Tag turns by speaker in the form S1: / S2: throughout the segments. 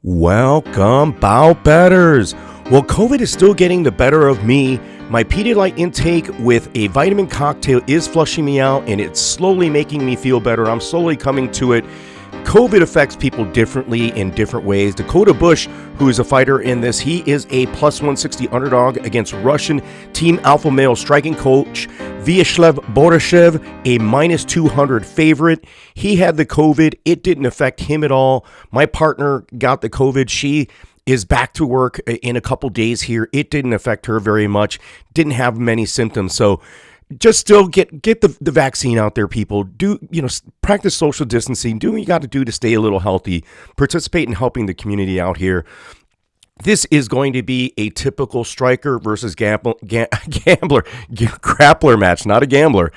S1: Welcome, Bout Betters. Well, COVID is still getting the better of me. My Pedialyte intake with a vitamin cocktail is flushing me out, and it's slowly making me feel better. I'm slowly coming to it. COVID affects people differently in different ways. Dakota Bush, who is a fighter in this, he is a plus 160 underdog against Russian team alpha male striking coach Viacheslav Borshchev, a minus 200 favorite. He had the COVID. It didn't affect him at all. My partner got the COVID. She is back to work in a couple days here. It didn't affect her very much. Didn't have many symptoms. So just still get the vaccine out there, people. Practice social distancing. Do what you got to do to stay a little healthy. Participate in helping the community out here. This is going to be a typical striker versus grappler match, not a gambler.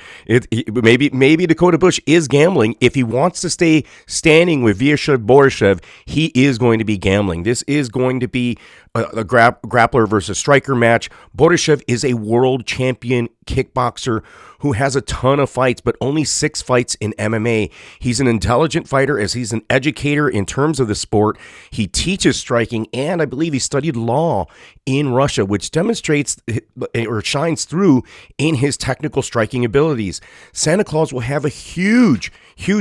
S1: Maybe Dakota Bush is gambling. If he wants to stay standing with Viacheslav Borshchev, he is going to be gambling. This is going to be a grappler versus striker match. Borshchev is a world champion kickboxer who has a ton of fights, but only 6 fights in MMA. He's an intelligent fighter as he's an educator in terms of the sport. He teaches striking, and I believe he studied law in Russia, which demonstrates or shines through in his technical striking abilities. Santa Claus will have a huge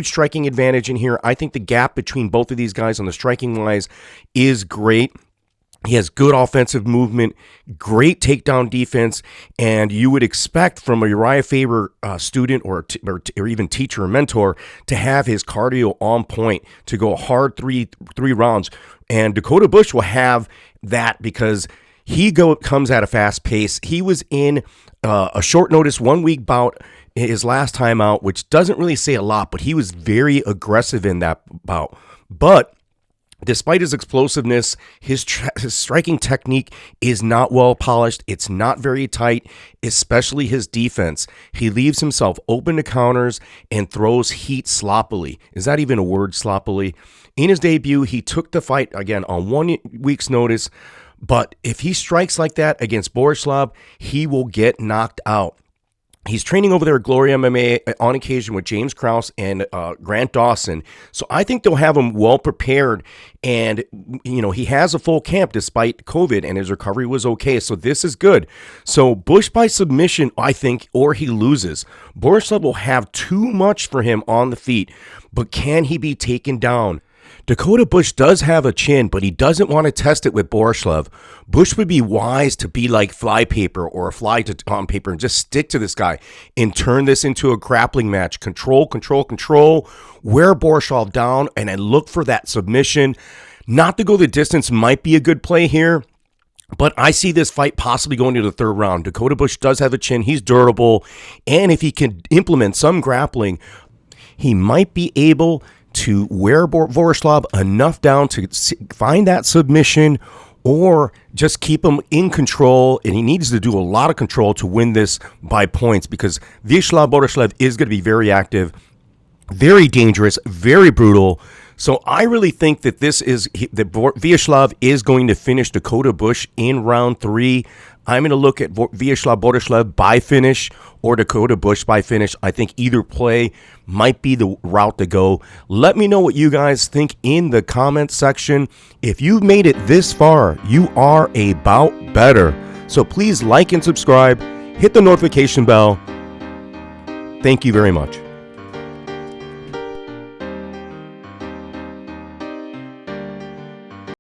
S1: striking advantage in here. I think the gap between both of these guys on the striking wise is great. He has good offensive movement, great takedown defense, and you would expect from a Uriah Faber student or even teacher or mentor to have his cardio on point, to go hard three rounds. And Dakota Bush will have that because he comes at a fast pace. He was in a short notice 1 week bout his last time out, which doesn't really say a lot, but he was very aggressive in that bout. But despite his explosiveness, his striking technique is not well polished. It's not very tight, especially his defense. He leaves himself open to counters and throws heat sloppily. Is that even a word, sloppily? In his debut, he took the fight, again, on 1 week's notice. But if he strikes like that against Borshchev, he will get knocked out. He's training over there at Glory MMA on occasion with James Krause and Grant Dawson. So I think they'll have him well prepared. And, he has a full camp despite COVID, and his recovery was okay. So this is good. So Bush by submission, I think, or he loses. Borshchev will have too much for him on the feet. But can he be taken down? Dakota Bush does have a chin, but he doesn't want to test it with Borshchev. Bush would be wise to be like flypaper or a fly on paper and just stick to this guy and turn this into a grappling match. Control, wear Borshchev down, and then look for that submission. Not to go the distance might be a good play here, but I see this fight possibly going to the third round. Dakota Bush does have a chin. He's durable, and if he can implement some grappling, he might be able to wear Borshchev enough down to find that submission or just keep him in control. And he needs to do a lot of control to win this by points because Viacheslav Borshchev is going to be very active, very dangerous, very brutal. So I really think that Viacheslav is going to finish Dakota Bush in round 3. I'm going to look at Viacheslav Borshchev by finish or Dakota Bush by finish. I think either play might be the route to go. Let me know what you guys think in the comments section. If you've made it this far, you are a bout better. So please like and subscribe. Hit the notification bell. Thank you very much.